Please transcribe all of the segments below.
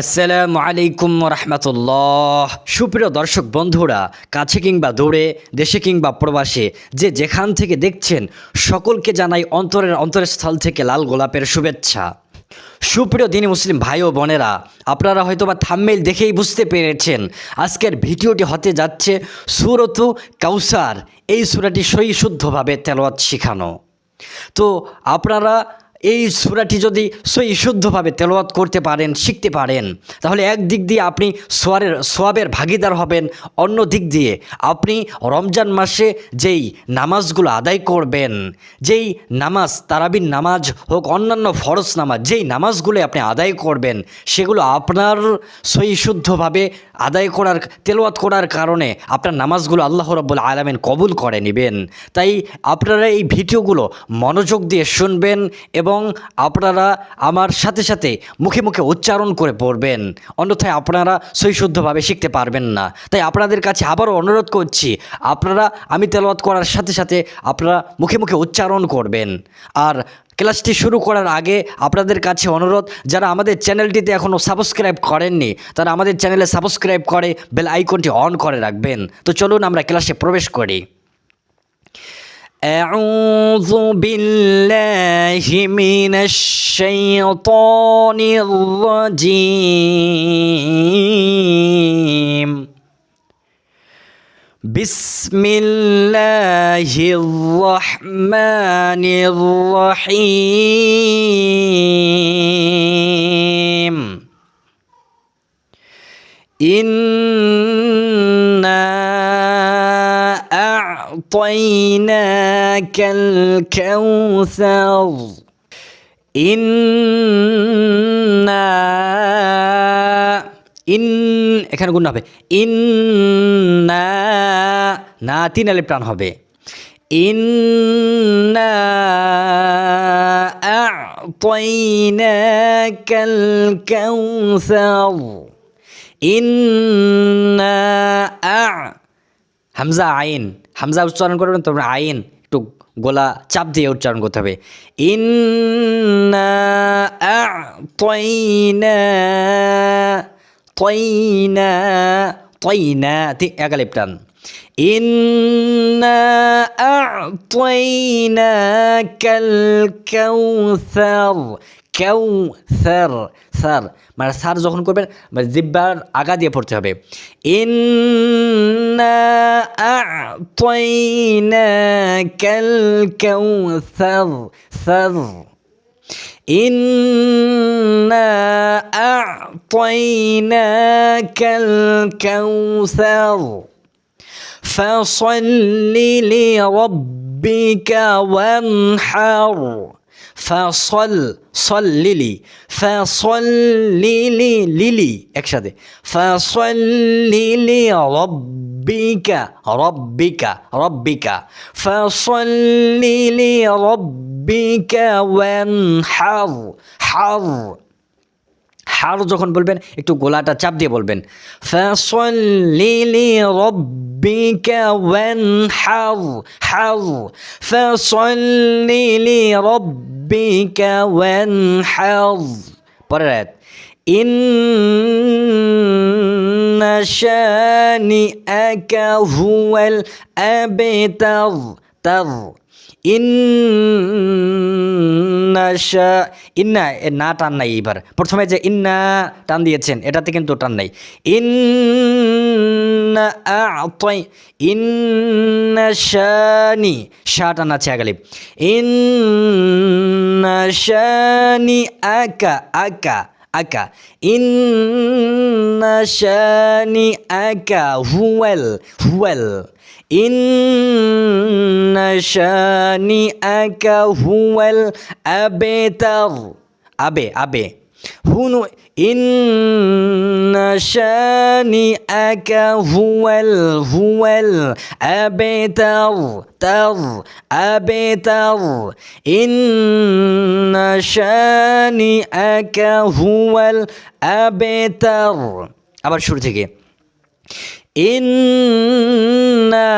আসসালামু আলাইকুম রহমতুল্লাহ। সুপ্রিয় দর্শক বন্ধুরা, কাছে কিংবা দূরে, দেশে কিংবা প্রবাসে, যে যেখান থেকে দেখছেন সকলকে জানাই অন্তরের অন্তরস্থল থেকে লাল গোলাপের শুভেচ্ছা। সুপ্রিয় দিনী মুসলিম ভাই ও বোনেরা, আপনারা হয়তোবা থাম্বনেইল দেখেই বুঝতে পেরেছেন আজকের ভিডিওটি হতে যাচ্ছে সূরাত কাউসার। এই সূরাটি সহি শুদ্ধভাবে তেলাওয়াত শেখানো। তো আপনারা এই সূরাটি যদি সহি শুদ্ধভাবে তেলাওয়াত করতে পারেন, শিখতে পারেন, তাহলে এক দিক দিয়ে আপনি সোয়াবের ভাগিদার হবেন, অন্য দিক দিয়ে আপনি রমজান মাসে যেই নামাজগুলো আদায় করবেন, যেই নামাজ তারাবির নামাজ হোক, অন্যান্য ফরজ নামাজ, যেই নামাজগুলো আপনি আদায় করবেন সেগুলো আপনার সহি শুদ্ধভাবে আদায় করার, তেলাওয়াত করার কারণে আপনার নামাজগুলো আল্লাহ রাব্বুল আলামিন কবুল করে নেবেন। তাই আপনারা এই ভিডিওগুলো মনোযোগ দিয়ে শুনবেন এবং আপনারা আমার সাথে সাথে মুখে মুখে উচ্চারণ করে পড়বেন, অন্যথায় আপনারা সহি শুদ্ধভাবে শিখতে পারবেন না। তাই আপনাদের কাছে আবারও অনুরোধ করছি, আপনারা আমি তেলাওয়াত করার সাথে সাথে আপনারা মুখে মুখে উচ্চারণ করবেন। আর ক্লাসটি শুরু করার আগে আপনাদের কাছে অনুরোধ, যারা আমাদের চ্যানেলটিতে এখনও সাবস্ক্রাইব করেননি তারা আমাদের চ্যানেলে সাবস্ক্রাইব করে বেল আইকনটি অন করে রাখবেন। তো চলুন আমরা ক্লাসে প্রবেশ করি। أعوذ بالله من الشيطان الرجيم. بسم الله الرحمن الرحيم. إنا أعطيناك الكوثر. এখানে গুণ হবে ইন্না, না তিন আলিফ টান হবে। ইন্না আ'তাইনাকাল কাউসার। ইন্না হামজা আইন, হামজা উচ্চারণ করবেন, তোমরা আইন একটু গলা চাপ দিয়ে উচ্চারণ করতে হবে। ইন্না আ'তাইনা, তয়না তয়না এক আলিফ টান। ইন্না আ'তাইনাকাল কাউসার। কাউসার, সার মানে সার যখন করবেন মানে জিহ্বার আগা দিয়ে পড়তে হবে। ইন্না আ'তাইনাকাল কাউসার, সার। إنا أعطيناك الكوثر فصل لربك وانحر. فصل صللي، فصللي লিলি একসাথে। فصل لربك ربك ربك فصل لربك وانحر. حر হার যখন বলবেন একটু গলাটা চাপ দিয়ে বলবেন। ফাসল্লি লিরাব্বিকা ওয়ানহার। হার ফাসল্লি লিরাব্বিকা ওয়ানহার। পরের আয়াত ইন্না শানিআকা হুয়াল আবতার। তার ইন্না না টান নাই। এবার প্রথমে যে ইন্না টান দিয়েছেন এটাতে কিন্তু টান নাই। ইন্না আ'তাই, ইন্না শানি, শা টান আছে আগালে। ইন্না শানি আকা, আকা আকা। ইন্না শানি আকা হুয়াল, হুয়াল। ইন্না শানিআকা হুয়াল আবতার। আবে আবে হুনু। ইন্না শানিআকা হুয়াল, হুয়াল আবতার। তার আবতার। ইন্না শানিআকা হুয়াল আবতার। আবার শুরু থেকে إنا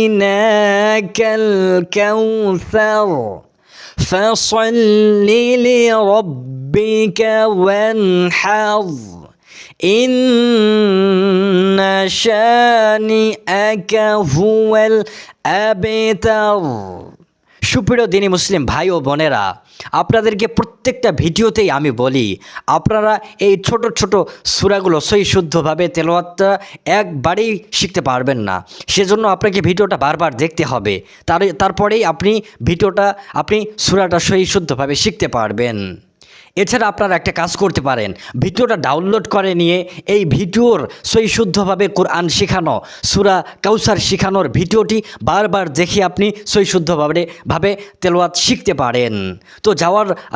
أعطيناك الكوثر فصل لربك রাব্বিকা ওয়ানহার ইন্না শানিআকা হুয়াল আবতার। সুপ্রিয় দিনী মুসলিম ভাই ও বোনেরা, আপনাদেরকে প্রত্যেকটা ভিডিওতেই আমি বলি, আপনারা এই ছোট ছোট সূরাগুলো সহি শুদ্ধভাবে তেলাওয়াতটা একবারেই শিখতে পারবেন না। সেজন্য আপনাকে ভিডিওটা বারবার দেখতে হবে, তারপরেই আপনি সূরাটা সহি শুদ্ধভাবে শিখতে পারবেন। এছাড়া আপনারা একটা কাজ করতে পারেন, ভিডিওটা ডাউনলোড করে নিয়ে এই ভিডিওর সহি শুদ্ধভাবে কোরআন শেখানো, সূরা কাউসার শেখানোর ভিডিওটি বারবার দেখে আপনি সহি শুদ্ধভাবে তেলাওয়াত শিখতে পারেন। তো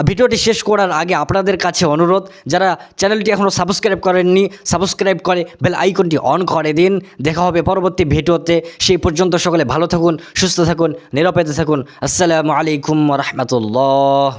ভিডিওটি শেষ করার আগে আপনাদের কাছে অনুরোধ, যারা চ্যানেলটি এখনও সাবস্ক্রাইব করেননি, সাবস্ক্রাইব করে বেল আইকনটি অন করে দিন। দেখা হবে পরবর্তী ভিডিওতে। সেই পর্যন্ত সকলে ভালো থাকুন, সুস্থ থাকুন, নিরাপদে থাকুন। আসসালামু আলাইকুম ওয়া রাহমাতুল্লাহ।